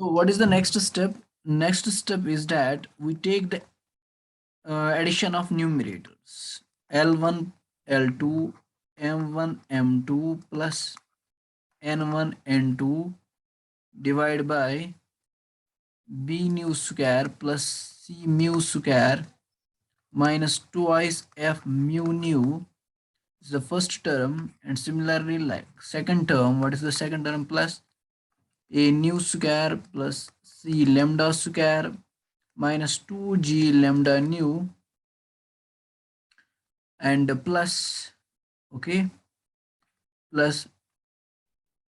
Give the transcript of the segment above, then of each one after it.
So what is the next step? Next step is that we take the addition of numerators. L1, L2, M1, M2 plus N1, N2 divided by B nu square plus C mu square minus twice F mu nu is the first term, and similarly like second term, what is the second term? Plus A nu square plus C lambda square minus 2G lambda nu and plus, okay, plus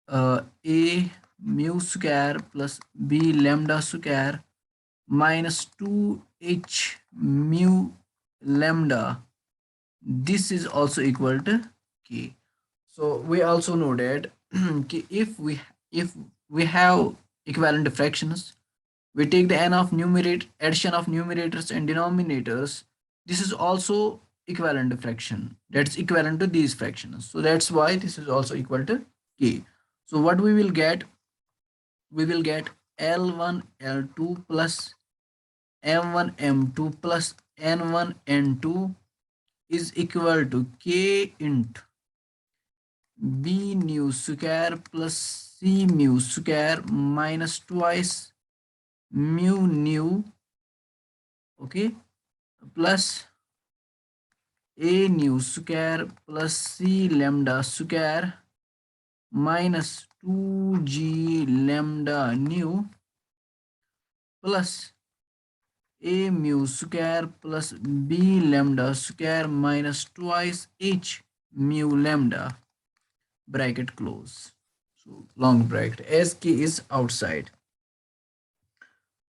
A mu square plus B lambda square minus 2H mu lambda. This is also equal to K. So we also know that if we have equivalent fractions, we take the n of numerate addition of numerators and denominators. This is also equivalent fraction, that's equivalent to these fractions, so that's why this is also equal to K. So what we will get, we will get L1 L2 plus M1 M2 plus N1 N2 is equal to K into B nu square plus C mu square minus twice mu nu, okay, plus A nu square plus C lambda square minus 2G lambda nu plus A mu square plus B lambda square minus twice H mu lambda, bracket close. So long bracket as K is outside.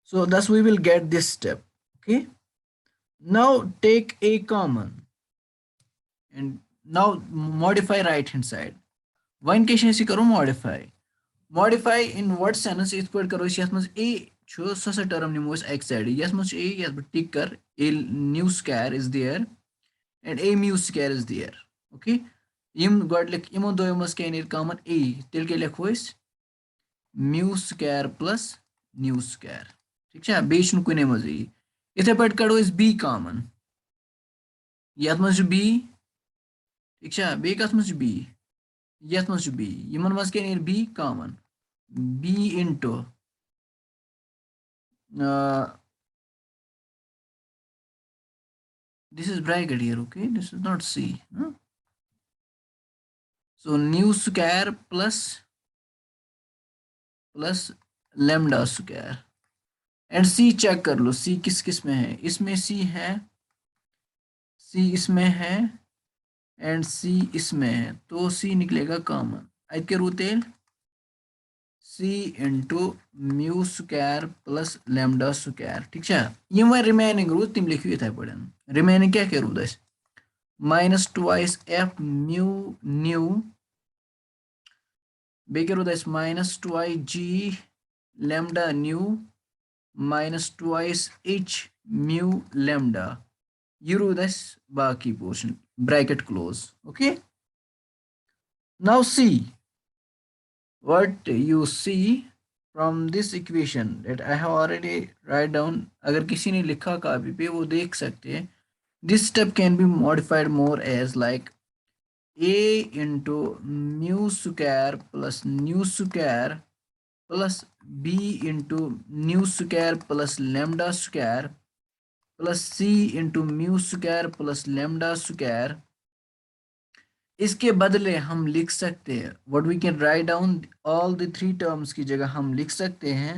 So thus we will get this step. Okay. Now take A common and now modify right hand side. One question is करो modify. Modify in what sense? इस पर करो इस मज A छो ससा term निमो इस x side. Yes मज A yes but tick कर A new square is there and A mu square is there. Okay. यम गॉड लिख यमो दो मज क्या नीर common A तिल के लिखो इस mu square plus new square. ठीक है बेच नु कुने मज इथे पट करो इस B common. यत मज B ठीक है बे कत मज B यत मज B यमन मज क्या नीर B common. B into this is bracket here, okay, this is not C, huh? So new square plus lambda square and C check कर लो C किस किस में है, इसमें C है, C इसमें है एंड C इसमें है, तो C निकलेगा कॉमन आज के रूतेल C into mu square plus lambda square. ठीक है ये वह रिमेनिंग रूट तुम लिखियो इथे पड़न रिमेनिंग क्या करूँ दस minus twice F mu nu bigger this minus twice G lambda nu minus twice H mu lambda. You do this baki portion bracket close. Okay. Now see what you see from this equation that I have already write down. अगर किसी ने लिखा copy पे वो देख सकते हैं. This step can be modified more as like A into mu square plus nu square plus B into nu square plus lambda square plus C into mu square plus lambda square. इसके बदले हम लिख सकते हैं what we can write down all the three terms की जगह हम लिख सकते हैं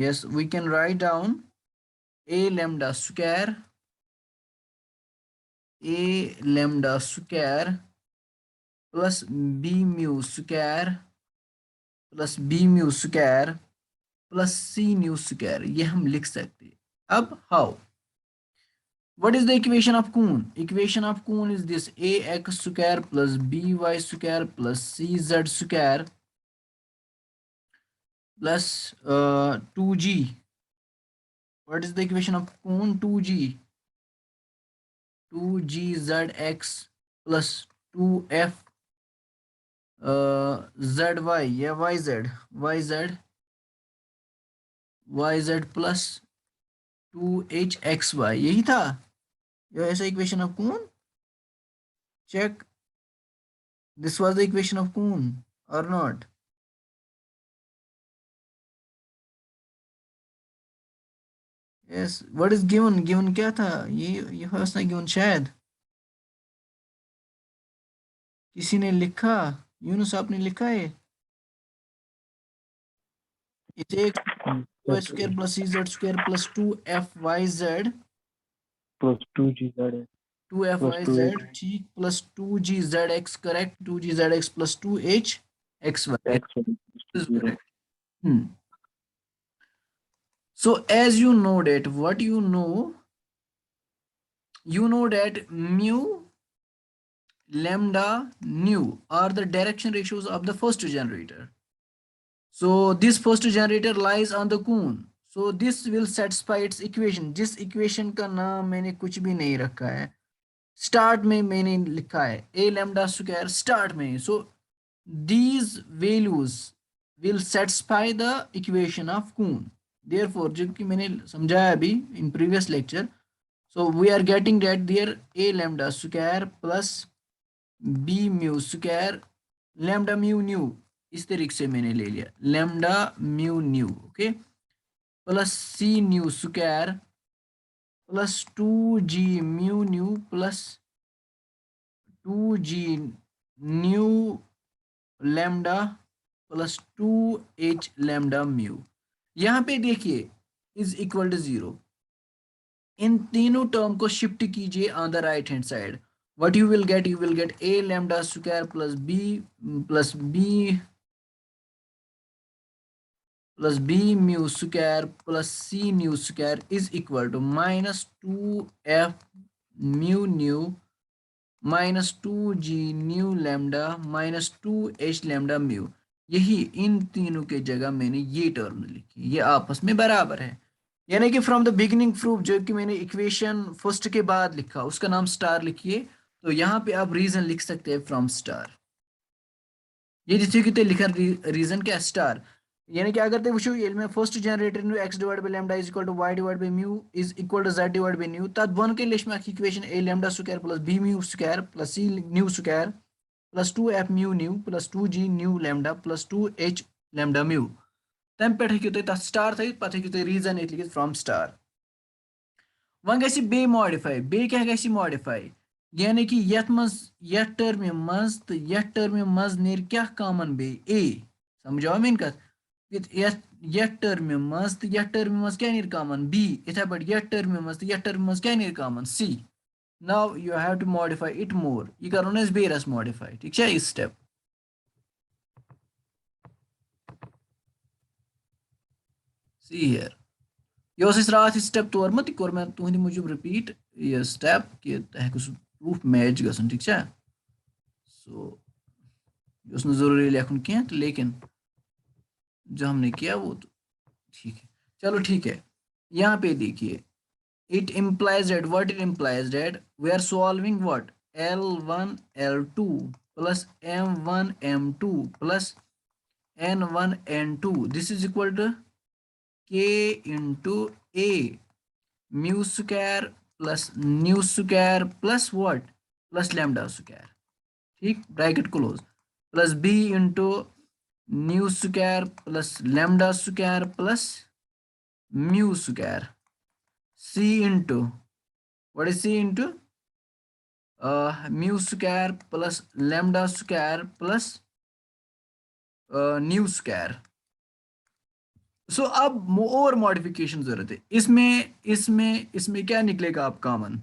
yes we can write down A lambda square plus B mu square plus B mu square plus C nu square. ये हम लिख सकते हैं. अब how? What is the equation of Kuhn? Equation of Kuhn is this ax square plus by square plus cz square plus 2g. What is the equation of Kuhn? 2g. 2gzx plus 2f Z Y या Y Z, Y Z, Y Z plus 2h xy, यही था यो ऐसा equation of cone. Check, this was the equation of cone और not. Yes, what is given, given क्या था, ये first ना गिवन शायद किसी ने लिखा, यूनुस आपने लिखा है इसे, Y square plus C Z square plus 2f yz plus 2gz plus 2f yz 2h ठीक plus 2gzx correct, 2gzx plus 2h xy x is 0. correct. So as you know that what you know that mu, lambda, nu are the direction ratios of the first generator. So this first generator lies on the cone. So this will satisfy its equation. जिस equation का नाम मैंने कुछ भी नहीं रखा है, start में मैंने लिखा है a lambda square स्टार्ट में. So these values will satisfy the equation of cone. Therefore जबकि मैंने समझाया अभी in previous lecture, so we are getting that there a lambda square plus b mu square, lambda mu nu इस तरीके से मैंने ले लिया, lambda mu nu, okay, plus c nu square plus 2g mu nu plus 2g nu lambda plus 2h lambda mu. यहाँ पे देखिए is equal to 0. इन तीनों टर्म को शिफ्ट कीजिए on the right hand side. What you will get a lambda square plus b mu square plus c nu square is equal to minus 2f mu nu minus 2g nu lambda minus 2h lambda mu. यही इन तीनों के जगह मैंने ये term लिखी, ये आपस में बराबर है. यानी कि फ्रॉम द बिगिनिंग प्रूफ जो कि मैंने इक्वेशन फर्स्ट के बाद लिखा उसका नाम स्टार लिखिए. तो यहाँ पे आप रीजन लिख सकते हैं फ्रॉम स्टार. ये जिथे कि लिखा रीजन क्या स्टार. यानी कि अगर वो ये first generator nu x divide by lambda is equal to y divide by mu is equal to z divide by nu, तद बन के लिस्ट में equation a lambda square plus b mu square plus c nu square plus 2f mu nu plus 2g nu lambda plus 2h lambda mu. तम पे हेकु तुम तथ star थ पे हेकु तुम रीजन ये लिखित फ्रॉम स्टार. वन गि बे मॉडिफाई, बे क्या गि मॉडिफाई, यानी कि यथ टर्म मज तो यथ टर्म मज नेर क्या कॉमन बे ए. समझो मेन कथ, यथ टर्म मज तो यथ टर्म मज क्या नेर कॉमन बी, इथे पे यथ टर्म मज तो यथ टर्म मज क्या नेर कॉमन सी. Now you have to modify it more, ये करो बे रस मॉडिफाई, ठीक है इस स्टेप. सी हियर यह रात स्टेप तोरमत, यह मैं तुंद मूजूब रिपीट यह स्टेप कि प्रूफ मैच गसन, ठीक है. सो यह जरूरी लेखन क्या, लेकिन जो हमने किया वो तो ठीक है. चलो ठीक है, यहाँ पे देखिए it implies that what it implies that we are solving what L1 L2 plus M1 M2 plus N1 N2, this is equal to K into A mu square plus nu square plus what plus lambda square, ठीक, bracket close, plus b into nu square plus lambda square plus mu square, c into what is c into mu square plus lambda square plus nu square. So अब और modification जरूरत है इसमें इसमें इसमें क्या निकलेगा आप कॉमन,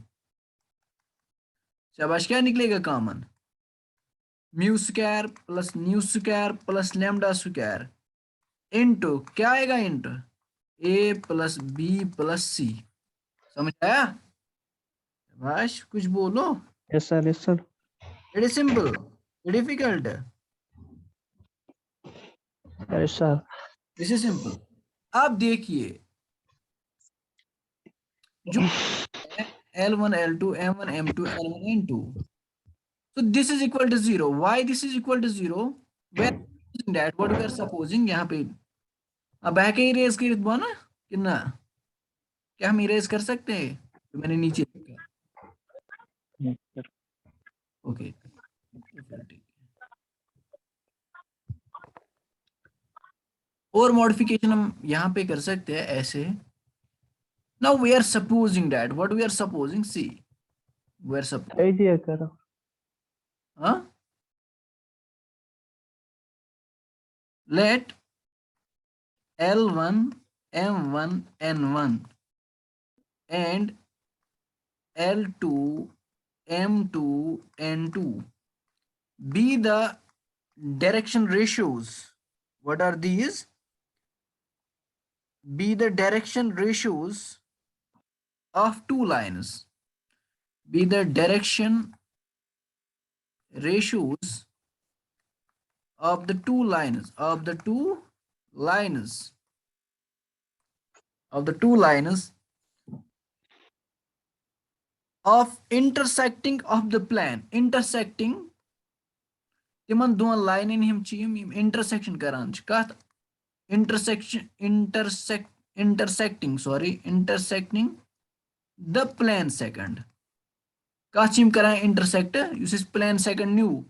शाबाश, क्या निकलेगा common, mu square plus nu square plus lambda square into क्या आएगा, इंटू ए प्लस बी प्लस सी. समझ आया शाबाश, कुछ बोलो. Yes sir, yes sir. It is simple, difficult, Yes sir. This is simple. आप देखिए जो L1 L2 M1 M2 L1 N2, so this is equal to 0. Why this is equal to 0? we are supposing that what we are supposing यहाँ पे अब back erase कर दो ना कि ना, क्या हम इरेज कर सकते हैं तो मैंने नीचे लिखा सर। ओके तो फिर ठीक है। और मॉडिफिकेशन हम यहाँ पे कर सकते हैं ऐसे। Now we are supposing that what we are supposing see we are suppose सही दिया करो। हाँ let L1 M1 N1 and L2 M2 N2 be the direction ratios. What are these? Be the direction ratios of two lines. Be the direction ratios of the two lines of the two lines of the two lines of intersecting of the plane. Intersecting तिमन दोन लाइनन हम intersection करान कत intersecting the plane second कत करान intersect उस plane second new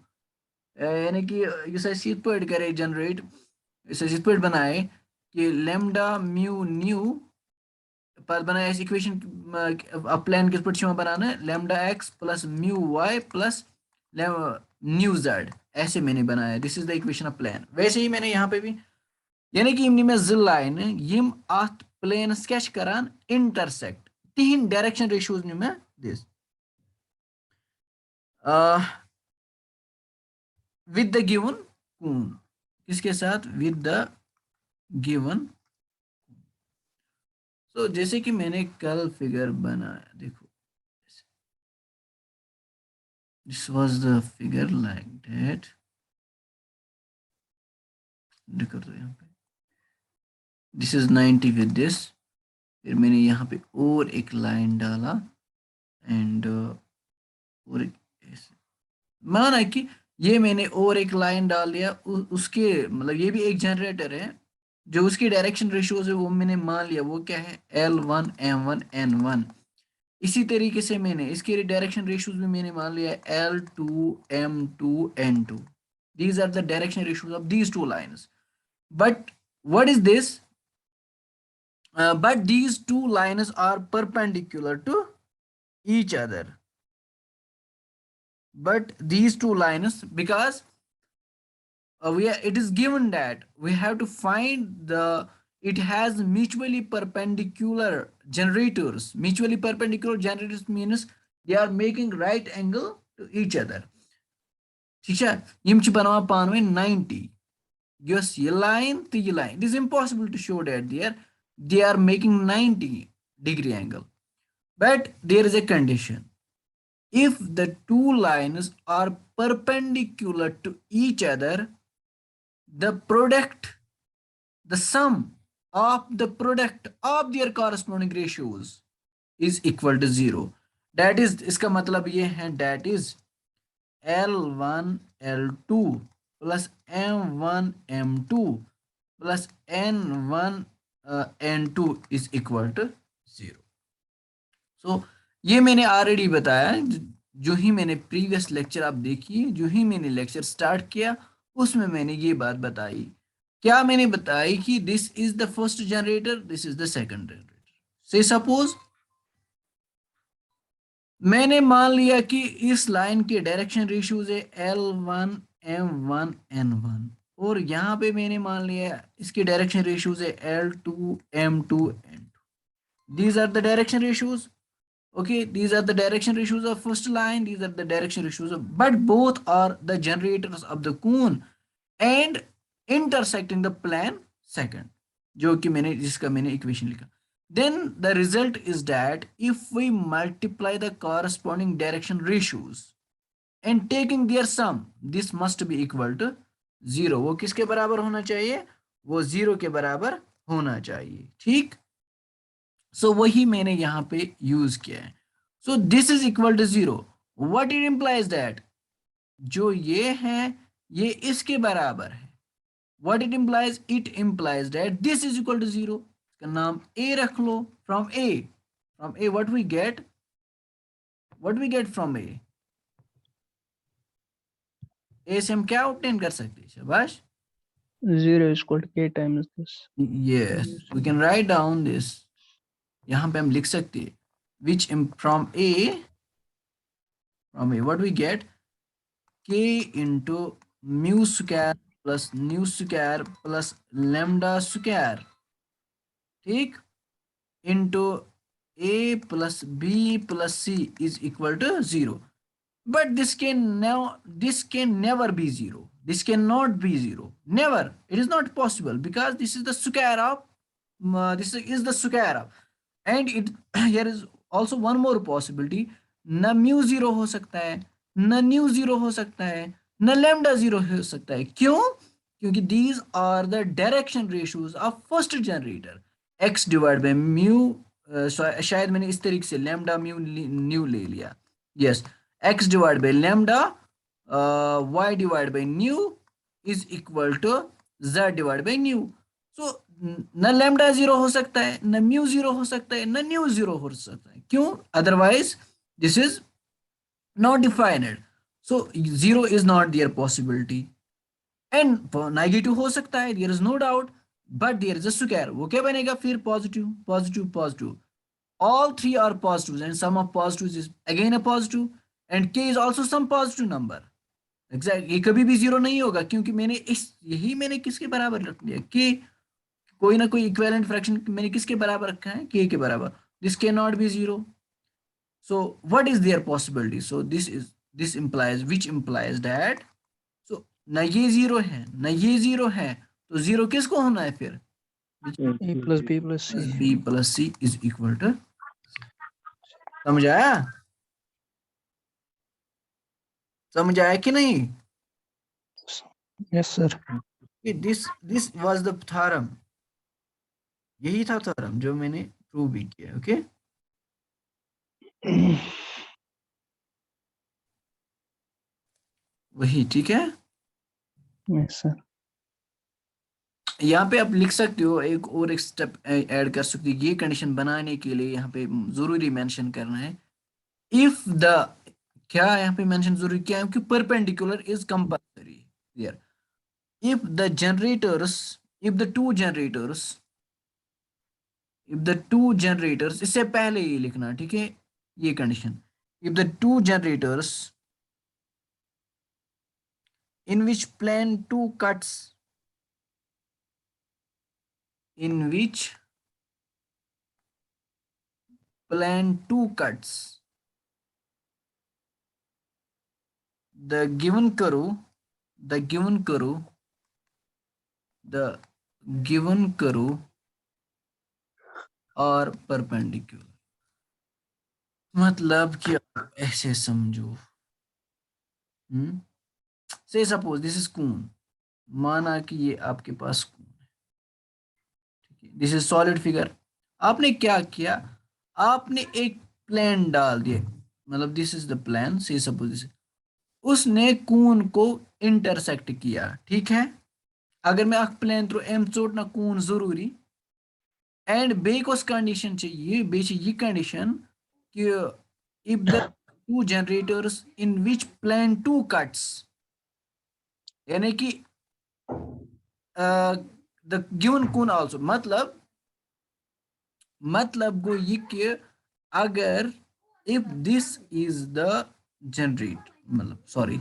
यानी कि इस पे करे जनरेट इस पे बनाए कि लेमडा म्यू न्यू पर बनाए इक्वेशन प्लेन किस पे बनाना lambda x plus mu y plus nu z ऐसे मैंने बनाया this is the equation of plane. वैसे ही मैंने यहाँ पे भी यानी कि मे ज लाइन यम अत प्लेनस क्या करान इंटरसेक्ट तिहिंद डायरेक्शन रेशियोज नी मे this with the given cone किसके साथ विद द गिवन। तो जैसे कि मैंने कल फिगर बनाया देखो this was the figure like that देखो तो यहाँ पे दिस इज 90 विद दिस फिर मैंने यहाँ पे और एक लाइन डाला एंड और एक ऐसे माना कि ये मैंने और एक लाइन डाल दिया उसके मतलब ये भी एक जनरेटर है जो उसकी डायरेक्शन रेशियोज है वो मैंने मान लिया वो क्या है L1 M1 N1। इसी तरीके से मैंने इसके डायरेक्शन रेशियोज भी मैंने मान लिया L2 M2 N2। these are the direction ratios of these two lines but what is this but these two lines are perpendicular to each other but these two lines because it is given that we have to find the it has mutually perpendicular generators means they are making right angle to each other ठीक है यम च बनावान पानवे 90 yes ये line तो ये line it is impossible to show that they are making 90 degree angle but there is a condition if the two lines are perpendicular to each other the sum of the product of their corresponding ratios is equal to 0 that is इसका मतलब ये है that is L1 L2 plus M1 M2 plus N1 N2 is equal to 0। so ये मैंने already बताया जो ही मैंने previous lecture आप देखिए जो ही मैंने लेक्चर स्टार्ट किया उसमें मैंने ये बात बताई क्या मैंने बताई कि this is the first generator this is the second generator से सपोज मैंने मान लिया कि इस लाइन के डायरेक्शन रेशियोज है L1 M1 N1 और यहाँ पे मैंने मान लिया इसके डायरेक्शन रेशियोज है L2 M2 N2 these are the direction ratios okay these are the direction ratios of first line these are the direction ratios of but both are the generators of the cone and intersecting the plane second जो कि मैंने जिसका मैंने equation लिखा then the result is that if we multiply the corresponding direction ratios and taking their sum this must be equal to 0 वो किसके बराबर होना चाहिए वो 0 के बराबर होना चाहिए ठीक सो वही मैंने यहाँ पे यूज किया है so this is equal to 0 what it implies that जो ये है ये इसके बराबर है। What it implies? It implies that this is equal to 0. इसका नाम a रख लो. From a what we get? What we get from a? a से हम क्या obtain कर सकते हैं? शाबाश. 0 is equal to k times this. Yes, we can write down this. यहाँ पे हम लिख सकते हैं. Which from a what we get? K into mu square plus nu square plus lambda square. ठीक? Into a plus b plus c is equal to 0. But this can never be 0. This cannot be 0. Never. It is not possible because this is the square of this is the square of, and it here is also one more possibility. न mu 0 हो सकता है, न nu 0 हो सकता है, न lambda 0 हो सकता है. क्यों? क्योंकि these are the direction ratios of first generator. x divided by mu शायद मैंने इस तरीके से lambda mu nu ले लिया. Yes, x divided by lambda y divided by nu is equal to z divided by nu. So न lambda 0 हो सकता है, न mu 0 हो सकता है, न nu 0 हो सकता है. क्यों? Otherwise this is not defined. So 0 is not their possibility. And negative हो सकता है, there is no doubt, but there is a square. वो क्या बनेगा फिर? Positive, positive, positive. All three are positives, and sum of positives is again a positive, and k is also some positive number. Exactly. ये कभी भी 0 नहीं होगा क्योंकि यही मैंने किसके बराबर रख दिया? k. कोई ना कोई इक्विवेलेंट फ्रैक्शन मैंने किसके बराबर रखा है? k के बराबर. This cannot be 0. So what is their possibility? So this implies, which implies that, so ना ये 0 है, ना ये 0 है, तो 0 किसको होना है फिर? a plus b plus c. b plus c is equal to. समझ आया? समझ आया कि नहीं? Yes sir. This was the theorem. यही था theorem जो मैंने प्रूव भी किया. ओके, वही. ठीक है. Yes sir. यहाँ पे आप लिख सकते हो, एक स्टेप ऐड कर सकते हो. ये कंडीशन बनाने के लिए यहाँ पे जरूरी मेंशन करना है. इफ द, क्या यहाँ पे मेंशन जरूरी क्या है? कि perpendicular is compulsory here. If the generators, if the two generators, इससे पहले ये लिखना. ठीक है, ये condition. If the two generators in which plane 2 cuts, the given curve are perpendicular. मतलब कि आप ऐसे समझो. से सपोज दिस इज कून. माना कि ये आपके पास कून है. ठीक है, दिस इज सॉलिड फिगर. आपने क्या किया? आपने एक प्लेन डाल दिया. मतलब दिस इज द प्लेन. से सपोज दिस, उसने कून को इंटरसेक्ट किया. ठीक है, अगर मैं अख प्लेन थ्रू एम चोट ना कून जरूरी. एंड बेकोस कंडीशन चाहिए, ये कंडीशन कि if the two generators in which plane 2 cuts, यानी कि द गिवन कून आल्सो, मतलब गो ये कि अगर if this is the generate, मतलब सॉरी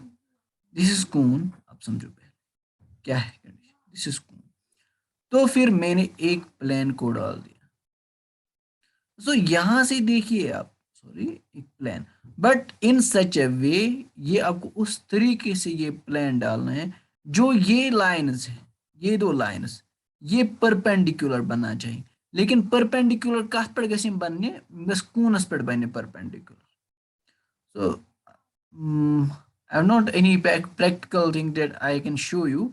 दिस इज कून. आप समझो पहले क्या है कंडीशन. दिस इज कून, तो फिर मैंने एक प्लेन को डाल दिया. सो यहां से देखिए आप, सॉरी एक प्लेन, बट इन सच ए वे, ये आपको उस तरीके से ये प्लेन डालना है जो ये लाइंस है, ये 2 लाइंस, ये परपेंडिकुलर बनना चाहिए. लेकिन परपेंडिकुलर कथ पे गसिम बनने? बस कूनस पे बनने perpendicular. So I have not any practical thing that I can show you.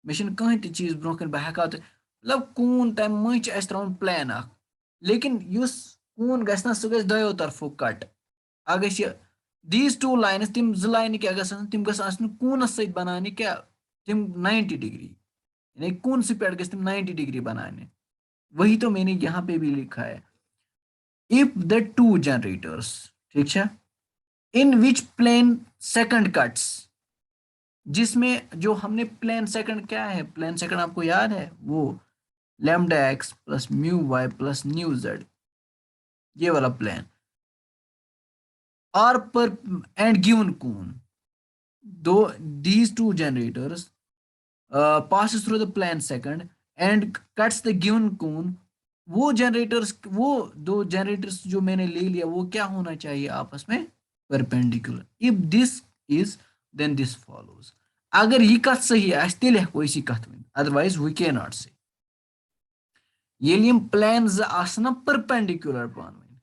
मैं कहीं ती चीज ब्रोकन बह हेका तो मतलब कून तम मच अस त्राउन प्लान अख. लेकिन युस कून गसना सु गस दयो तरफो कट. अगर ये these 2 lines, तिम 2 लाइन क्या गसन, तिम गस आसन कूनस सहित बनाने क्या तिम 90 डिग्री, यानी कौन सी पेड़ गस तिम 90 डिग्री बनाने, वही तो मैंने यहाँ पे भी लिखा है। इफ द टू जनरेटर्स, ठीक है, इन विच प्लेन सेकंड कट्स, जिसमें जो हमने प्लेन सेकंड, क्या है प्लेन सेकंड आपको याद है, वो lambda x plus mu y plus nu z, ये वाला प्लेन, आर पर एंड गिवन कून, दो these two generators passes through the plane second and cuts the given cone, वो जनरेटर्स, वो दो जनरेटर्स जो मैंने ले लिया वो क्या होना चाहिए आपस में, perpendicular. If this is then this follows, अगर ये कथ सही आस तेल हेको इसी कथ वन, otherwise we can not say. येल यम प्लान ज आसन परपेंडिकुलर पान वन,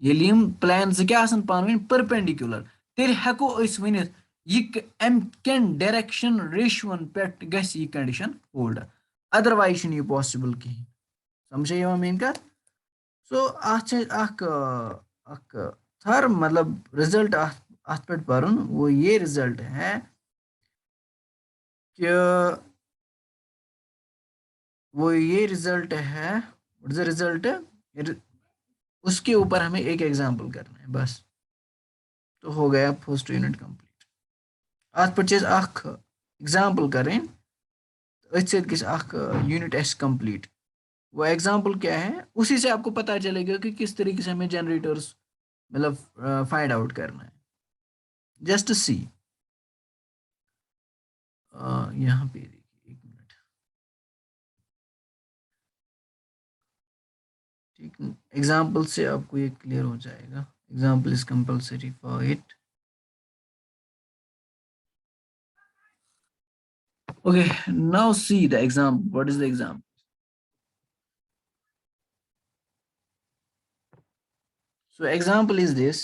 येल यम प्लान ज क्या आसन पान वन परपेंडिकुलर, तेल हेको अस वनित ये अम कन डायरेक्शन रेशियोन पे गस ये कंडीशन होल्ड, अदरवाइज ये पॉसिबल कहीं। समझे ये मेन कथ। सो अख थर मतलब रिजल्ट अत पे पढ़न, वो ये रिजल्ट है कि वो ये रिजल्ट है, रिजल्ट, उसके ऊपर हमें एक एग्जांपल करना है बस, तो हो गया फर्स्ट यूनिट कंप्लीट। अत पे अख एग्जांपल करें, अथ यूनिट एस कंप्लीट। वो एग्जांपल क्या है, उसी से आपको पता चलेगा कि किस तरीके से हमें जनरेटर्स मतलब फाइंड आउट करना है। जस्ट सी, यहाँ पे देखिए एक मिनट, ठीक, एग्जांपल से आपको ये क्लियर हो जाएगा। Example is compulsory for it. Okay, now see the example, what is the example. So example is this,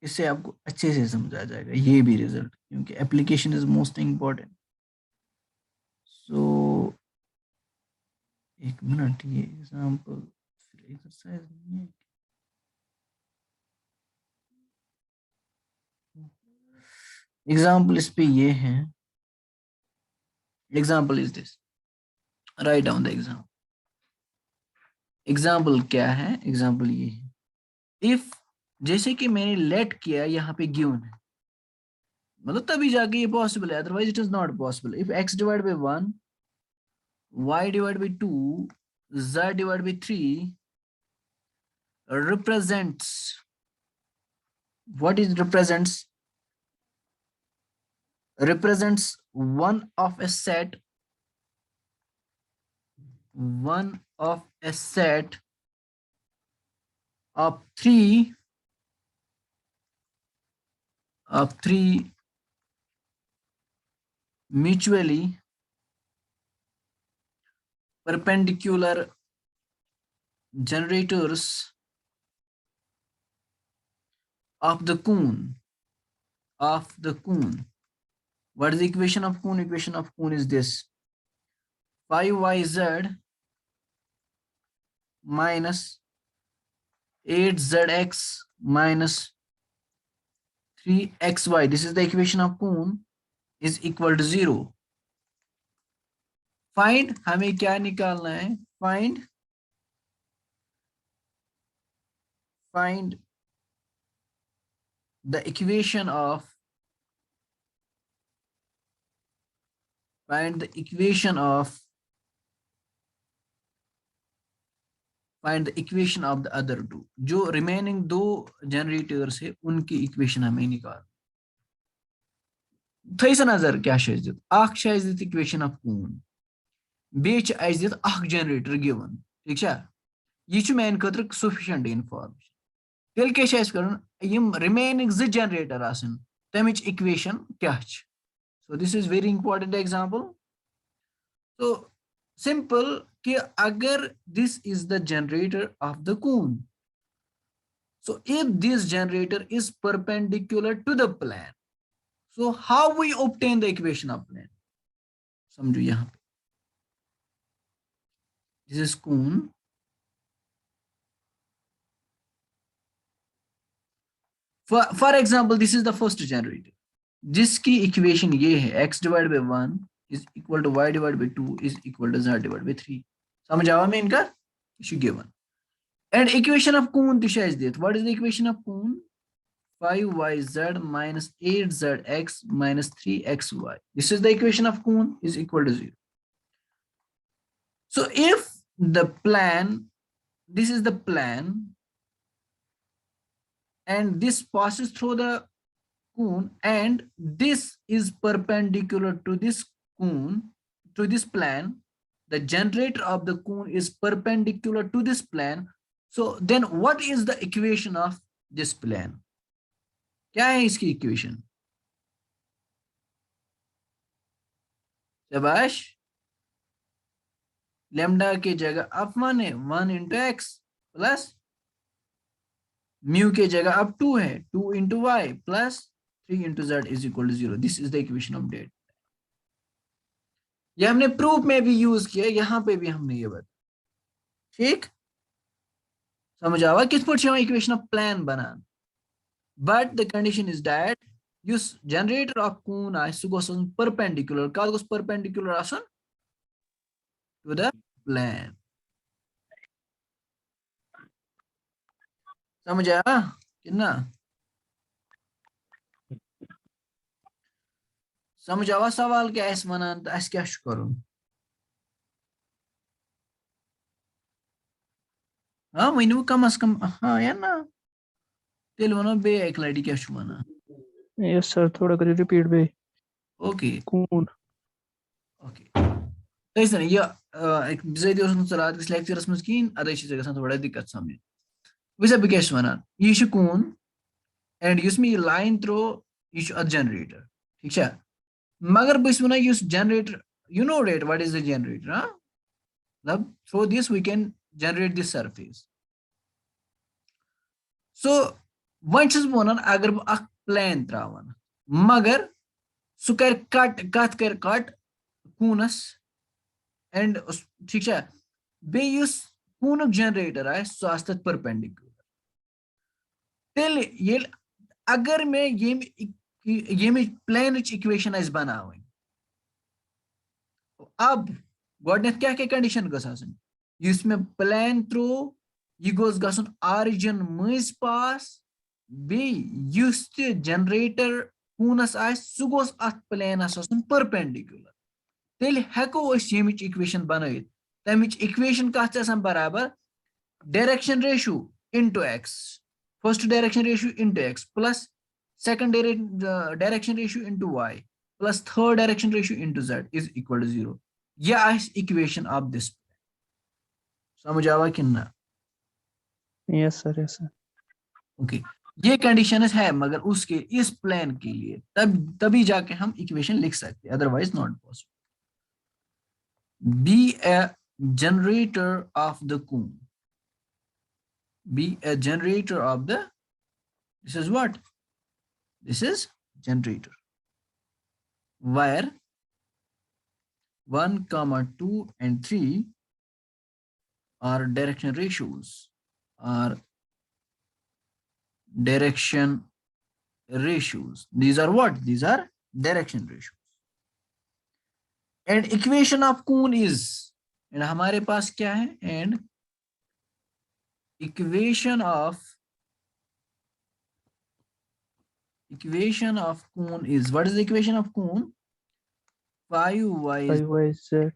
इससे आपको अच्छे से समझा जाएगा ये भी रिजल्ट, क्योंकि एप्लीकेशन इज मोस्ट इम्पोर्टेंट। सो एक मिनट, ये एग्जांपल एक्सरसाइज नहीं है, एग्जांपल इस पे ये है। Example is this, write down the example. Example क्या है, एग्जांपल ये है, इफ जैसे कि मैंने लेट किया यहाँ पे गिवन है, मतलब तभी जाके ये पॉसिबल है, otherwise it is not possible. If x divide by 1, y divide bye 2, z divide by 3 represents, what is represents one of a set of three mutually perpendicular generators of the cone, what is the equation of cone? Equation of cone is this: 5yz minus 8zx minus 3xy, this is the equation of cone, is equal to 0. Find, हमें क्या निकालना है, find the equation of, find the equation of the other two, जो remaining दो generators है उनकी equation हमें निकाल। थी सा नजर क्या दित इक्वेशन ऑफ कून, बेच दित जनरेटर गिवन, ठीक है, यह मेन खतर सफिशिएंट इनफॉर्मेशन। तेल क्या कर रिमेनिंग जो जनरेटर आसन तमिच इक्वेशन क्या। So this is very important example. तो सिंपल कि अगर this is the generator of the cone, so if this generator is perpendicular to the plane, so how we obtain the equation of plane, समझो यहाँ पे, this is cone, for example this is the first generator, जिसकी equation ये है x divide by 1 is equal to y divide by 2 is equal to z divide by 3 समझ आवा में इनका यह given and equation of cone तह दित what is the equation of cone 5yz minus 8zx minus 3xy. This is the equation of Kuhn is equal to 0. So if the plan, this is the plan, and this passes through the Kuhn, and this is perpendicular to this Kuhn, to this plan, the generator of the Kuhn is perpendicular to this plan. So then what is the equation of this plan? क्या है इसकी equation? शाबाश, lambda की जगह अब 1 है 1 into x plus mu की जगह अब 2 है 2 into y plus 3 into z is equal to 0. This is the equation of that. ये हमने प्रूफ में भी यूज किया, यहां पे भी हमने ये बताया. ठीक समझ आवा किस पर इक्वेशन ऑफ प्लान बना. But the condition is that use generator of Kuhn goes perpendicular. What goes perpendicular to the plan? समझ आया कितना? समझ आवा सवाल क्या है वनान तो क्या करूं? हाँ वही कम अज कम हाँ या ना तेल वनो बे एक लड़ी क्या वना. Yes, sir. थोड़ा करिए repeat बे. ओके कून. ओके तो इस तरह ये एक बिजाई उस चलात इस लेक्चरस में की अदे चीज गसन थोड़ा दिक्कत समझ वैसे भी क्या वना ये छ कून एंड युस में लाइन थ्रो ये छ जनरेटर ठीक है मगर बस वना use generator you know right what is the generator huh? through this we can generate this surface. So one one अगर बह प्लान त्रावन मगर सह कर कट कत कर कट कूनस एंड ठीक है बेस कून जनरेटर आए सह आस तथ परपेंडिकुलर तेल ये अगर मैं ये प्लान इक्वेशन आस बनावन अब गोडनेथ क्या क्या कंडीशन गस आसन युस में प्लान थ्रो यह गोस गसन ऑरिजिन मज पास बे युस ते जनरेटर कूनस आस सह गोस अथ प्लानस आसन परपेंडिकुलर तेल हेको अस यमिच इक्वेशन बनावित तमिच इक्वेशन कथ आसान बराबर direction ratio into x first direction ratio into x plus second direction ratio into y plus third direction ratio into z is equal to 0. यह आस इक्वेशन ऑफ दिस. समझ आवा कि ना? Yes, sir. Yes, sir. Okay ये condition है मगर उसके इस प्लान के लिए तभी जाके हम इक्वेशन लिख सकते हैं otherwise not possible. Be a generator of the cone be a generator of the this is what this is generator where 1 comma 2 and 3 are direction ratios are direction ratios. These are what? These are direction ratios. And equation of Kuhn is and हमारे पास क्या है and equation of Kuhn is what is the equation of Kuhn? 5y 5yz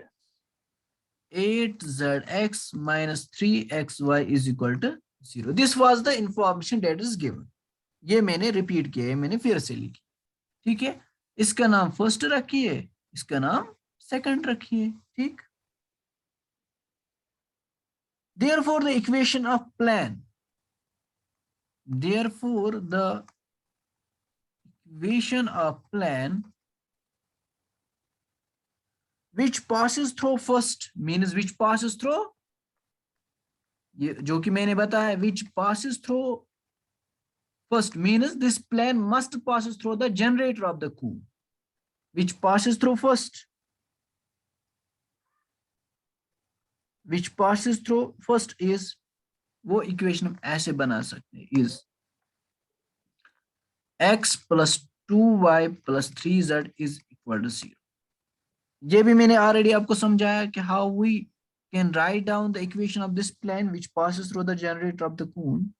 8zx minus 3xy is equal to 0. This was the information that is given. ये मैंने repeat किया है मैंने फिर से लिखी ठीक है. इसका नाम फर्स्ट रखिए इसका नाम सेकंड रखिए ठीक. Therefore the equation of plan which passes through first means which passes through ये जो कि मैंने बताया which passes through first means this plan must passes through the generator of the Kuhn which passes through first is वो equation हम ऐसे बना सकते हैं is x plus 2y plus 3z is equal to 0. ये भी मैंने ऑलरेडी आपको समझाया कि how we can write down the equation of this plane which passes through the generator of the cone.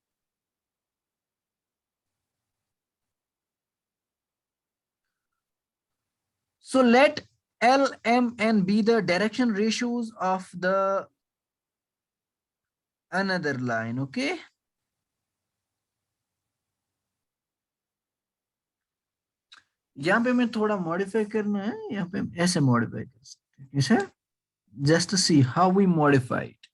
So let L, M, and be the direction ratios of the another line, okay? यहाँ पे मैं थोड़ा modify करना है, यहाँ पे ऐसे modify कर सकते हैं, कैसे? Just to see how we modify it.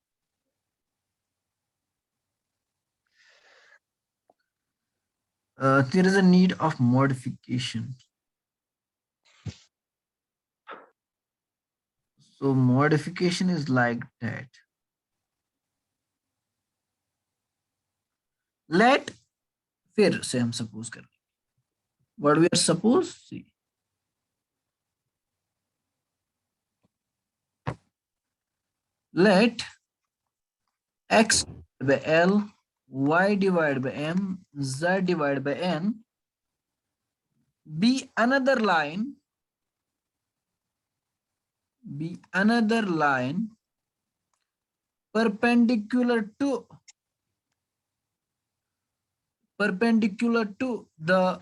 There is a need of modification. So modification is like that. Let फिर से हम suppose कर what we are supposed see. Let x by L, y divided by M, z divided by N be another line perpendicular to the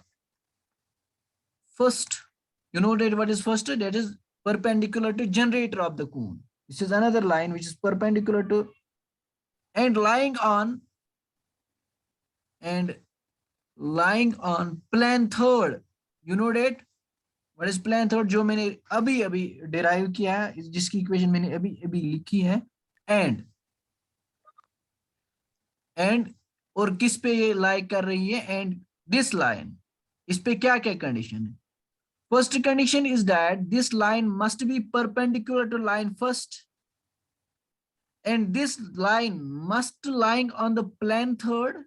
first. You know that what is first? That is perpendicular to generator of the cone. This is another line which is perpendicular to and lying on plane third. You know that what is plane third? जो मैंने अभी derive किया है, जिसकी equation मैंने अभी लिखी है, and और किस पे ये lie कर रही है, and this line, इस पे क्या क्या condition है? First condition is that this line must be perpendicular to line first, and this line must lying on the plane third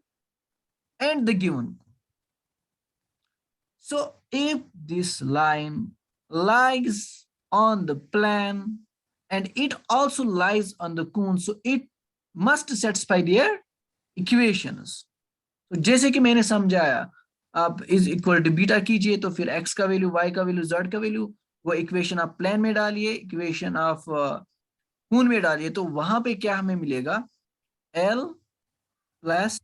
and the given. So if this line lies on the plane and it also lies on the cone, so it must satisfy their equations. तो जैसे कि मैंने समझाया, आप is equal to beta कीजिए तो फिर x का वैल्यू, y का वैल्यू, z का वैल्यू, वो इक्वेशन आप प्लेन में डालिए, इक्वेशन आप कून में डालिए, तो वहां पे क्या हमें मिलेगा? L plus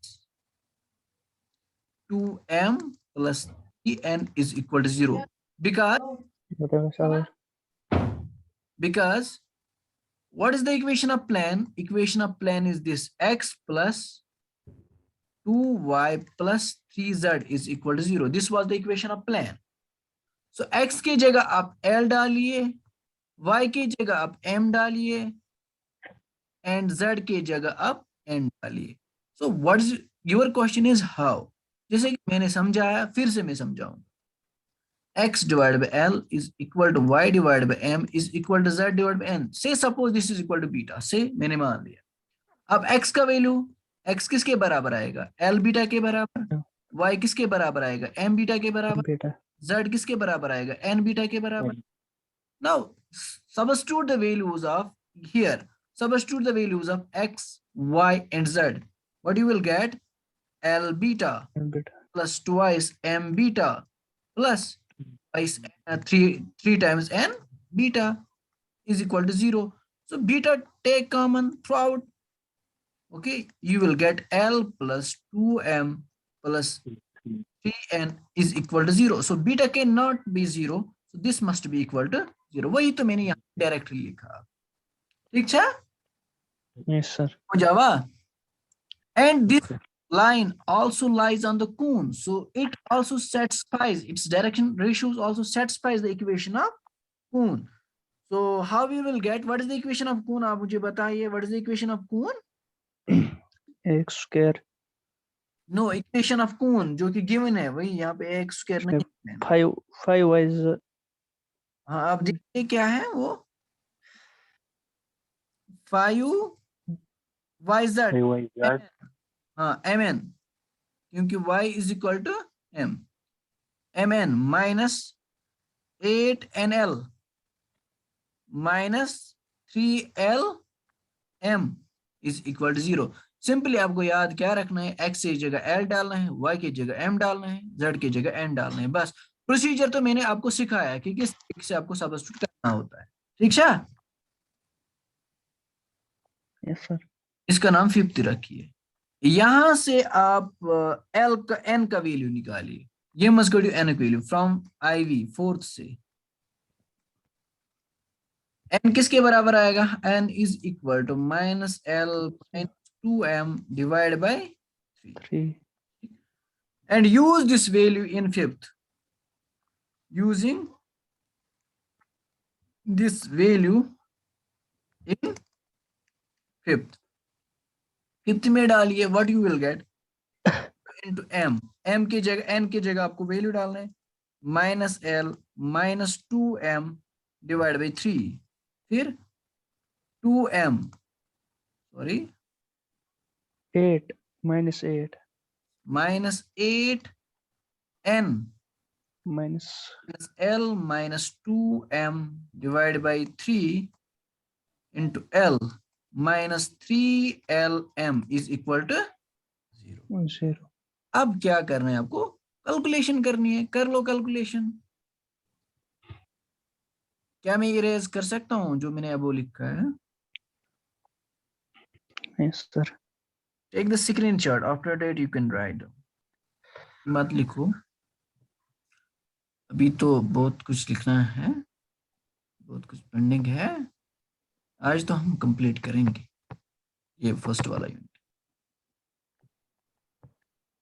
2m plus 3n is equal to 0 because what is the equation of plane? Equation of plane is this: x plus 2y plus 3z is equal to 0. This was the equation of plane. So x की जगह आप l डालिए, y की जगह आप m डालिए, and z की जगह आप n डालिए. So what is your question is how? जैसे कि मैंने समझाया, फिर से मैं समझाऊं. X divided by L is equal to y divided by M is equal to z divided by n. Say suppose this is equal to beta. Say मैंने मान लिया. अब x का वैल्यू, x किसके बराबर आएगा? L बीटा के बराबर. y किसके बराबर आएगा? M बीटा के बराबर. z किसके बराबर आएगा? n बीटा के बराबर. Now substitute the values of here. Substitute the values of x, y, and z. What you will get? L beta plus twice m beta plus twice 3 times n beta is equal to 0. So beta take common throughout. Okay, you will get L plus 2m plus 3n is equal to 0. So beta cannot be 0. So this must be equal to 0. वही तो मैंने यहाँ directly लिखा. ठीक है? Yes sir. Java. And this line also lies on the cone, so it also satisfies, its direction ratios also satisfies the equation of cone. So how we will get, what is the equation of cone? आप मुझे बताइए, what is the equation of cone? x square. No, equation of cone जो कि given है, वही यहाँ पे x square नहीं है. 5y is. हाँ, आप देखिए क्या है वो 5yz. हाँ, mn, क्योंकि y is equal to m. mn minus 8nl minus 3lm is equal to 0. Simply आपको याद क्या रखना है? x की जगह l डालना है, y की जगह m डालना है, z की जगह n डालना है, बस. प्रोसीजर तो मैंने आपको सिखाया है कि किस तरीके से आपको सब्स्टिट्यूट करना होता है, ठीक है। yes sir, इसका नाम फिफ्थ रखिए। यहां से आप एल का एन का वैल्यू निकालिए। ये मस्ट गो टू एन का वैल्यू फ्रॉम आईवी फोर्थ से। एन किसके बराबर आएगा? N is equal to minus l minus 2m divide by 3 3, and use this value in fifth. Using this value in fifth, fifth में डालिए, what you will get into m, m की जगह n की जगह आपको वैल्यू डालना है minus l minus 2m divide by 3, फिर 2m sorry 8 minus 8 minus 8n minus plus l minus 2m divided by 3 into l minus 3lm is equal to 0. 0. अब क्या करना है आपको? कैलकुलेशन करनी है, कर लो कैलकुलेशन। क्या मैं इरेज कर सकता हूं जो मैंने अब वो लिखा है? Yes sir. Take the screenshot, after that you can write. मत लिखो, अभी तो बहुत कुछ लिखना है, बहुत कुछ पेंडिंग है। आज तो हम कंप्लीट करेंगे ये फर्स्ट वाला यूनिट।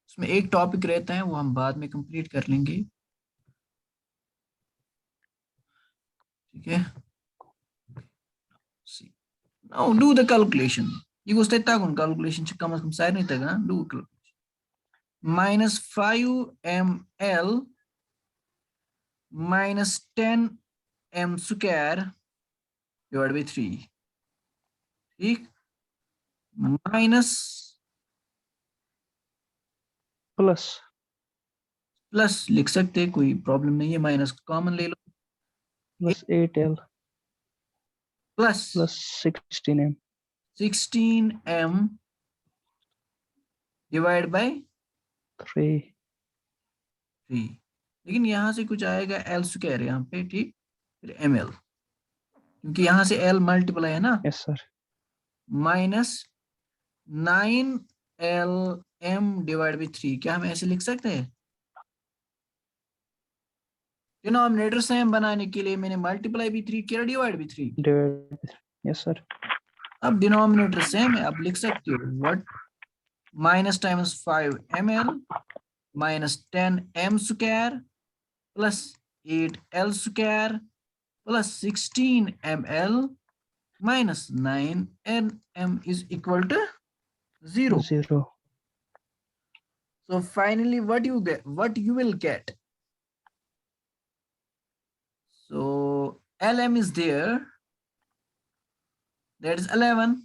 उसमें एक टॉपिक रहता है, वो हम बाद में कंप्लीट कर लेंगे, ठीक है। Now do the calculation. ಈಗ ಗೊತ್ತಾಯ್ತಾಗುನ್ calculation ಕಮ್ಮ ಕಮ್ಮ ಸೈಡ್ ನಿಂತಾಗ do calculation. Minus 5ml minus 10m square divided by 3, ठीक, माइनस Plus प्लस लिख सकते हैं, कोई प्रॉब्लम नहीं है, माइनस कॉमन ले लो, plus 8L plus plus 16M 16m divide by 3. 3, लेकिन यहाँ से कुछ आएगा एल स्क्वायर यहाँ पे, ठीक, फिर एम एल, क्योंकि यहाँ से एल मल्टीप्लाई है ना, Yes sir. Minus 9lm divide by 3। क्या हम ऐसे लिख सकते हैं? डिनोमिनेटर सेम बनाने के लिए मैंने मल्टीप्लाई भी 3 किया, डिवाइड भी 3 किया। Divided. Yes sir. अब डिनोमिनेटर सेम है, आप लिख सकते हो what minus times 5ml minus 10m square plus 8l square plus 16ml minus 9nm is equal to 0. 0. So finally what you will get, so lm is there, that is 11,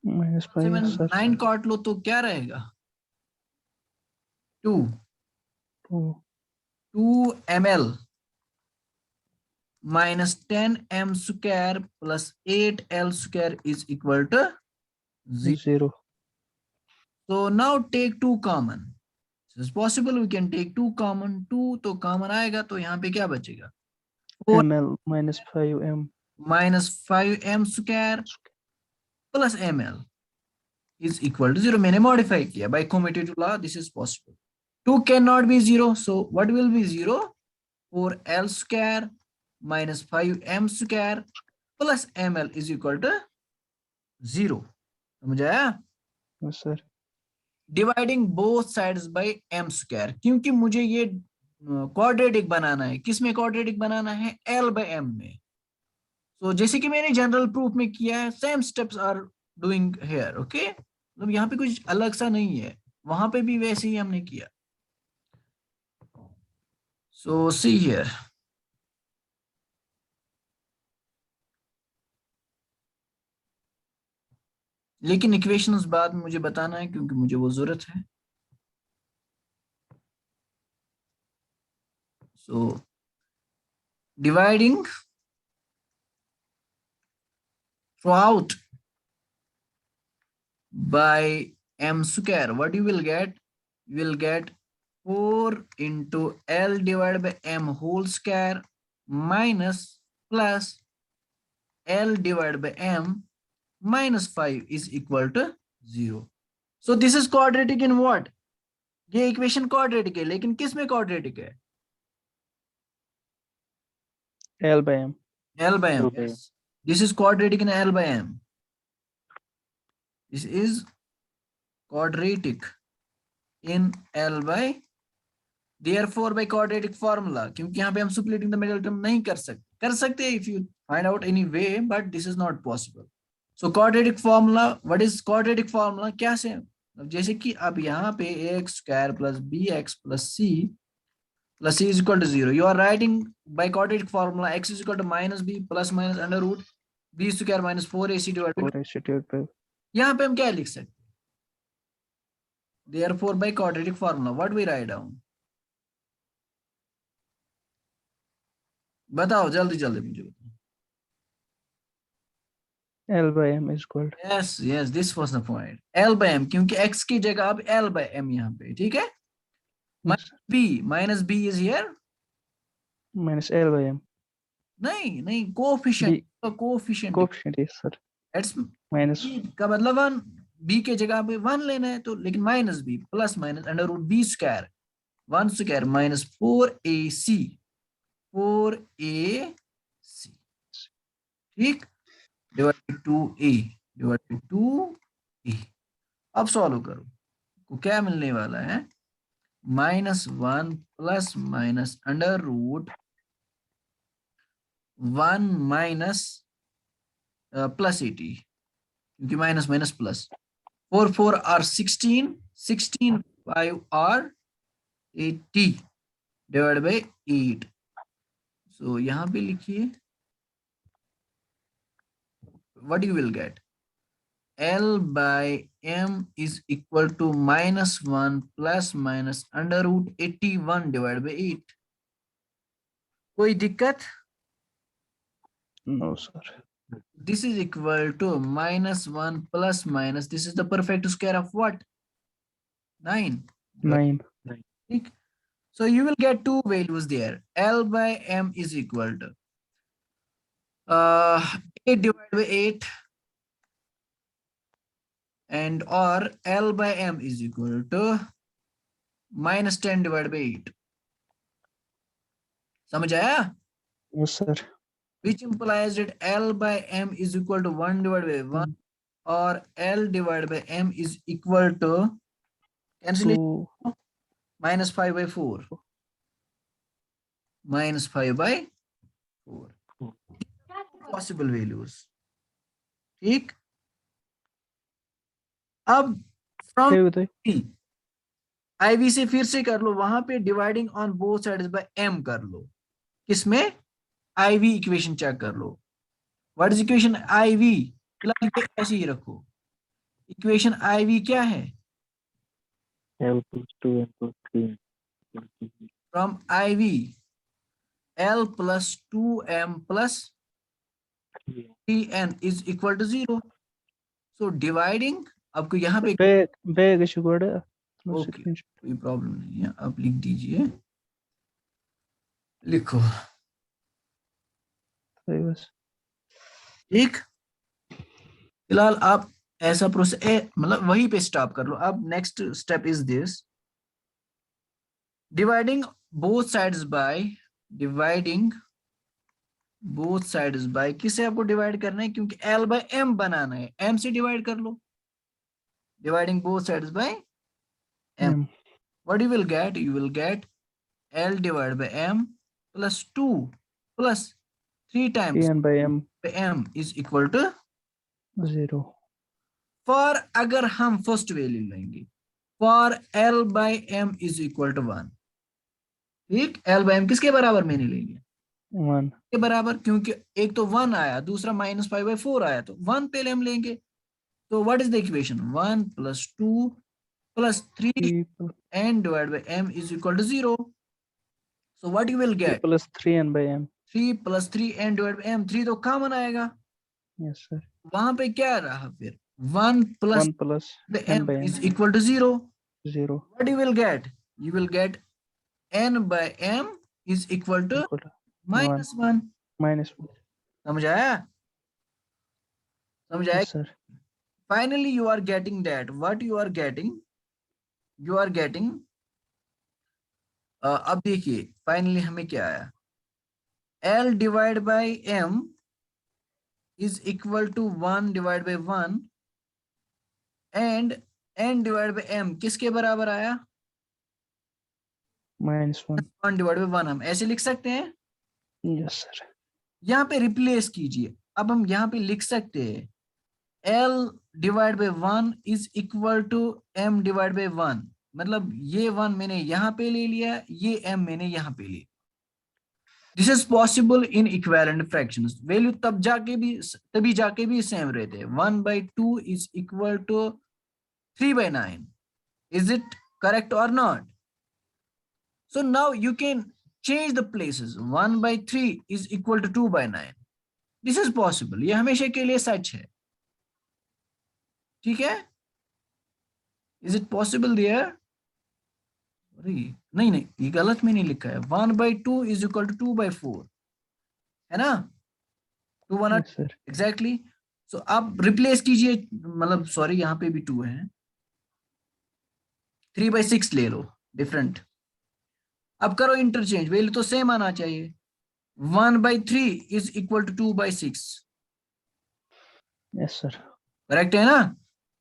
Minus 5. 7 Yes sir. 9 काट लो तो क्या रहेगा? 2 ml minus 10m square plus 8l square is equal to 0. 0. So now take 2 common. So it's possible we can take 2 common. 2 तो common आएगा, तो यहाँ पे क्या बचेगा? 4 ML minus 5M minus 5m square plus ml is equal to 0. मैंने modify किया by commutative law, this is possible. 2 cannot be 0, so what will be 0? 4l square minus 5m square plus ml is equal to 0. समझ आया? Yes sir. Dividing both sides by m square, क्योंकि मुझे ये quadratic बनाना है। किस में quadratic बनाना है? l bye m में। तो जैसे कि मैंने जनरल प्रूफ में किया है, same steps are doing here, okay. मतलब यहाँ पे कुछ अलग सा नहीं है, वहां पे भी वैसे ही हमने किया। सो सी हियर, लेकिन इक्वेशंस बाद में मुझे बताना है, क्योंकि मुझे वो जरूरत है। So dividing throughout by m square, what you will get? You will get 4 into L divided by M whole square minus plus L divided by M minus 5 is equal to 0. So this is quadratic in what? ये equation quadratic है, लेकिन किस में quadratic है? L by M. L by M. L by M. Yes. This is quadratic in L by M. This is quadratic in L by, therefore by quadratic formula, क्योंकि यहाँ पे हम splitting the middle term नहीं कर सकते if you find out any way, but this is not possible. So quadratic formula, what is quadratic formula? क्या से? जैसे कि अब यहाँ पे ax square plus bx plus c plus c is equal to 0. You are writing by quadratic formula x is equal to minus b plus minus under root b square minus 4ac divided by 4 divided by यहाँ पे हम क्या लिख सकते हैं? Therefore by quadratic formula, what we write down? बताओ जल्दी जल्दी मुझे बताओ. L by M is equal to Yes, this was the point. L by M, क्योंकि x की जगह अब L by M यहाँ पे, ठीक है? Minus b is here. minus L by M. नहीं coefficient Coefficient is sir. That's Minus b का मतलब 1, b के जगह पे 1 लेना है तो, लेकिन minus b plus minus under root b square 1 square minus 4ac ठीक, divided by 2a. अब सॉल्व करो को क्या मिलने वाला है? -1 plus minus under root 1 minus plus 80, क्योंकि minus minus plus 4 are 16, 5 are 80 divided by 8. So यहाँ पे लिखिए what you will get. L by M is equal to -1 plus minus under root 81 divided by 8. कोई दिक्कत? no sir. This is equal to -1 plus minus, this is the perfect square of what? 9. 9. So you will get two values there. L by M is equal to 8 divided by 8 and or L by M is equal to -10 divided by 8. समझ आया? Yes sir. Which implies that L by M is equal to 1 divided by 1 or L divided by M is equal to cancellation, 2. -5 by 4. -5 by 4. Possible values. ठीक, अब from IV से फिर से कर लो, वहां पे dividing on both sides by M कर लो. किसमें? IV इक्वेशन चेक कर लो. What is equation IV? फिलहाल ऐसे ही रखो. इक्वेशन IV क्या है? L plus 2M plus 3. From IV L plus 2M plus 3N is equal to 0. So dividing, आपको यहाँ पे बैग इशू कोड है. ओके, कोई प्रॉब्लम नहीं है, आप लिख दीजिए. लिखो ठीक. फिलहाल आप ऐसा प्रोसेस मतलब वहीं पे स्टॉप कर लो. अब next step is this, dividing both sides bye किसे आपको डिवाइड करना है? क्योंकि L by M बनाना है, M से डिवाइड कर लो. Dividing both sides by M. What you will get? You will get L divided by M plus 2 plus 3 times 3n by M by M is equal to 0. For अगर हम first value लेंगे, for L by M is equal to 1. ठीक, L by M किसके बराबर में नहीं लेंगे? 1 के बराबर, क्योंकि एक तो 1 आया, दूसरा -5 by 4 आया, तो 1 पहले हम लेंगे. तो what is the equation? 1 plus 2 plus 3 n divided by M is equal to 0. So what you will get? plus 3n by M. 3 plus 3n divided by M. 3 तो कॉमन आएगा. Yes sir. वहां पे क्या रहा फिर? 1 plus 1 plus the n M by M is equal to 0. 0. What you will get? you will get n by m is equal to Equal to minus 1. -1. समझ आया? समझ आया? Yes, sir. Finally you are getting that. What you are getting? You are getting अब देखिए finally हमें क्या आया, L divide bye M is equal to 1 divide by 1 and N divide bye M किसके बराबर आया? -1. 1 डिवाइड बाय 1 हम ऐसे लिख सकते हैं, Yes, sir. यहाँ पे रिप्लेस कीजिए। अब हम यहाँ पे लिख सकते हैं L divide by 1 is equal to M divide by 1, मतलब ये 1 मैंने यहाँ पे ले लिया, ये M मैंने यहाँ पे लिया। This is possible in equivalent fractions. Value तभी जाके भी सेम रहते हैं। 1/2 is equal to 3/9। Is it correct or not? So now you can change the places. 1/3 is equal to 2/9. This is possible. ये हमेशा के लिए सच है, ठीक है? Is it possible there? नहीं नहीं, ये गलत मैंने लिखा है। 1/2 is equal to 2/4, है ना? 2 1 Yes, sir. एग्जैक्टली। सो आप रिप्लेस कीजिए, मतलब सॉरी यहाँ पे भी 2 है, 3/6 ले लो डिफरेंट। अब करो इंटरचेंज, वैल्यू तो सेम आना चाहिए। 1/3 is equal to 2/6, Yes, sir. Correct है ना?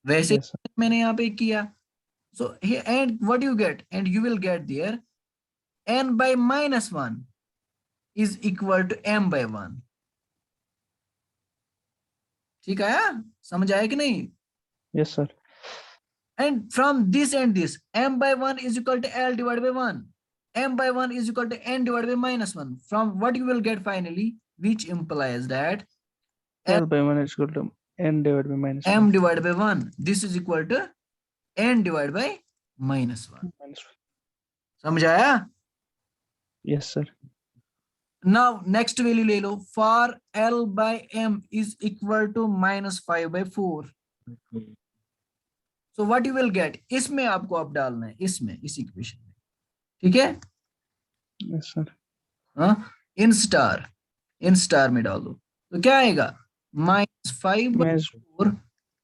वैसे Yes, sir. मैंने यहाँ पे किया। So and what you get, and you will get there n/-1 is equal to m/1। ठीक आया? समझ आया कि नहीं? Yes, sir. And from this and this, m/1 is equal to L divided by 1. m/1 is equal to n divided by -1. From what you will get finally, which implies that L by 1 is equal to n divided by -1. m divided by 1. This is equal to n divided by -1. -1. समझ आया? Yes, sir. Now next value ले लो, for L by m is equal to -5/4. So what you will get, इसमें आपको अब डालना है, इसमें इस इक्वेशन में, ठीक है? Yes, sir. हाँ, इन स्टार में डाल दो तो क्या आएगा, -5/4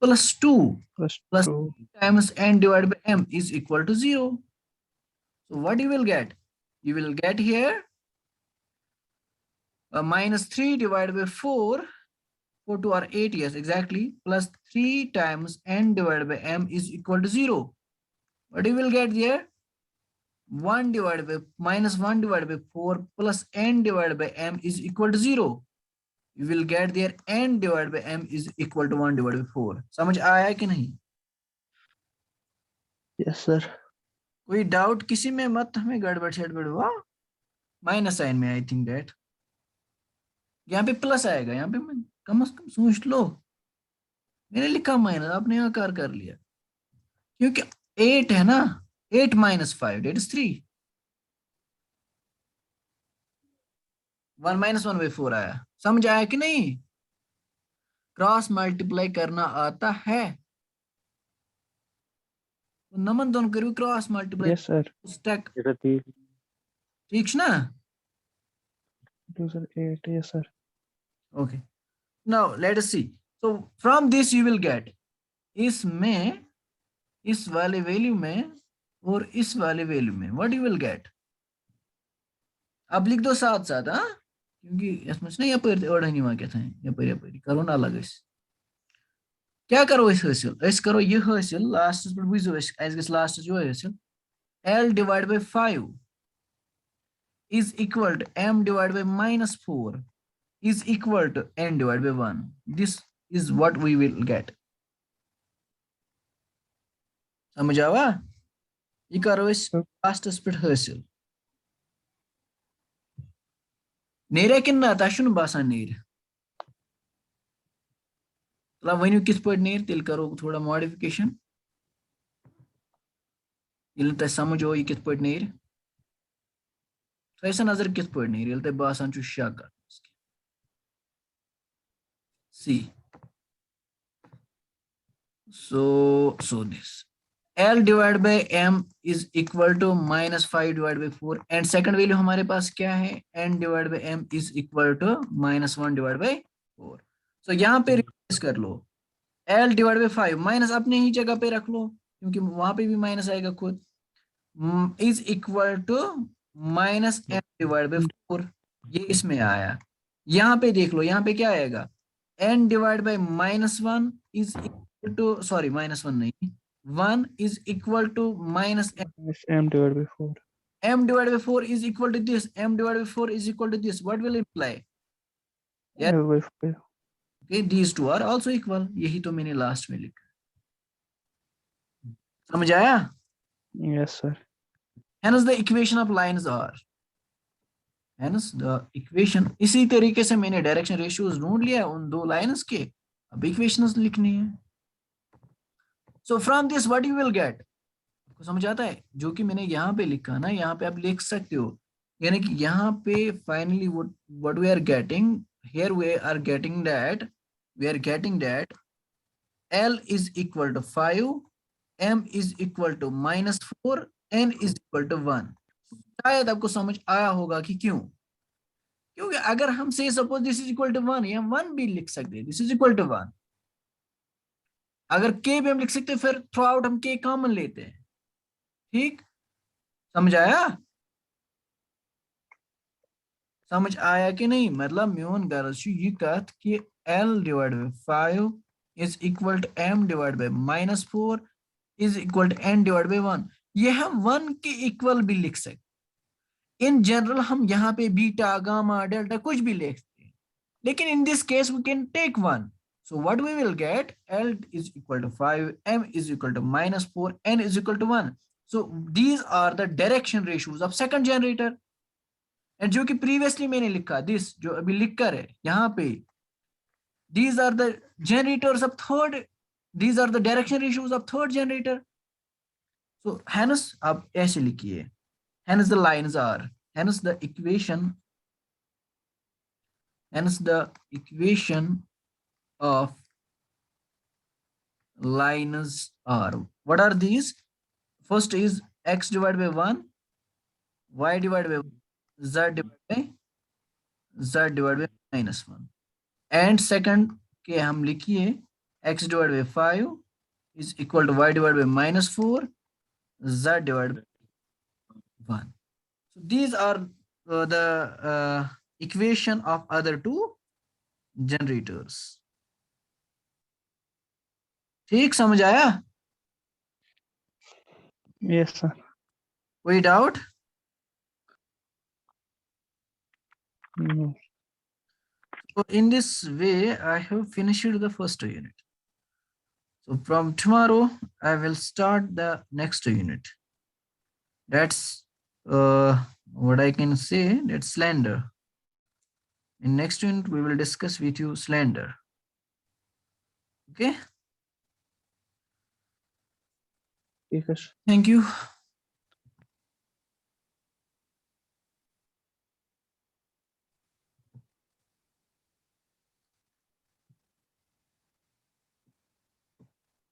plus 2 Plus plus 2. times n divided by m is equal to 0. So what you will get? You will get here -3 divided by 4, 4 to our 8, yes, exactly, plus 3 times n divided by m is equal to 0. What you will get there? 1 divided by -1 divided by 4 plus n divided by m is equal to 0. You will get there n divided by m is equal to 1 divided by 4. समझ आया कि नहीं? Yes, sir. कोई doubt किसी में मत, हमें गड़बड़ शड़बड़ हुआ माइनस साइन में, आई थिंक दैट यहाँ पे प्लस आएगा, यहाँ पे कम से कम सोच लो, मैंने लिखा माइनस, आपने आकार कर लिया, क्योंकि 8 है ना, 8 - 5 that is 3, 1 - 1/4 आया। समझ आया कि नहीं? क्रॉस मल्टीप्लाई करना आता है तो नमन दोनों करू cross multiply Yes, sir. Stack, এটা 3 ठीक ना? 2 sir 8. Yes, sir. Okay, now let us see. So from this you will get, इसमें इस वाले वैल्यू में और इस वाले वैल्यू में व्हाट यू विल गेट, अब लिख दो साथ साथ, हाँ, क्योंकि इसमें ना यपर ओढ़नी वहाँ क्या था, यपर करो ना अलग इस, क्या करो इस हासिल, इस करो ये हासिल लास्ट पर बुझो इस गस लास्ट जो हासिल L divided by 5 is equal to m divided by -4 is equal to n divided by 1. This is what we will get. समझ आवा? ये करो इस लास्ट पे हासिल नेरे किन्ना ताशुन बासान नेर, तला वनियो किस पे नेर, तिल करो थोड़ा मॉडिफिकेशन, ये तय समझ हो ये किस पे नेर, ऐसा नजर किस पे नेर, ये तय बासान छु शक। See, so this L divided by M is equal to minus 5 divided by 4 and second value हमारे पास क्या है, N divided by M is equal to minus 1 divided by 4. So यहाँ पे रिप्लेस कर लो, L divided by 5 माइनस अपने ही जगह पे रख लो क्योंकि वहां पे भी माइनस आएगा खुद, is equal to minus M divided by 4. ये इसमें आया, यहाँ पे देख लो, यहाँ पे क्या आएगा, N divided by minus 1 is equal to, sorry minus 1 नहीं, 1 is equal to minus M. Minus M divided by 4. M divided by 4 is equal to this. M divided by 4 is equal to this. What will imply? Yeah. L by 5. Okay, these two are also equal. यही तो मैंने last में लिखा, समझ आया? Yes, sir. Hence the equation of lines are. Hence the equation, इसी तरीके से मैंने डायरेक्शन रेशियोज ढूंढ लिया उन दो लाइन्स के, अब इक्वेशंस लिखनी है. So from this what you will get? आपको समझ आता है? जो कि मैंने यहाँ पे लिखा ना, यहाँ पे आप लिख सकते हो, यानी कि यहाँ पे finally what we are getting here, we are getting that L is equal to 5, M is equal to minus 4, N is equal to 1. शायद आपको समझ आया होगा कि क्यों, क्योंकि अगर हम से suppose this is equal to 1, या 1 भी लिख सकते हैं, दिस इज इक्वल टू 1. अगर k भी हम लिख सकते हैं, फिर थ्रू आउट हम k कॉमन लेते हैं. ठीक, समझ आया? समझ आया कि नहीं? मतलब म्यून गर्ज ये कथ कि L divide by 5 is equal to M divide by minus 4 is equal to N divide by 1. ये हम 1 के इक्वल भी लिख सकते. इन जनरल हम यहाँ पे बीटा, गामा, डेल्टा कुछ भी लिखते हैं, लेकिन in this case we can take 1. So what we will get, L is equal to 5, M is equal to minus 4, N is equal to 1. So these are the direction ratios of second generator. And जो कि previously मैंने लिखा, this जो अभी लिख कर है यहाँ पे, these are the generators of third, these are the direction ratios of third generator. So hence आप ऐसे लिखिए, hence the lines are, hence the equation of lines are, what are these? First is x divided by 1, y divided by 1, z divided by minus 1. And second के हम लिखिए x divided by 5 is equal to y divided by minus 4, z divided by 1. So these are the equation of other two generators. ठीक, समझ आया? Yes, sir. कोई doubt? No. So in this way, I have finished the first unit. So from tomorrow, I will start the next unit. That's what I can say, that's slender. In next unit, we will discuss with you slender. Okay? ठीक है. Thank you.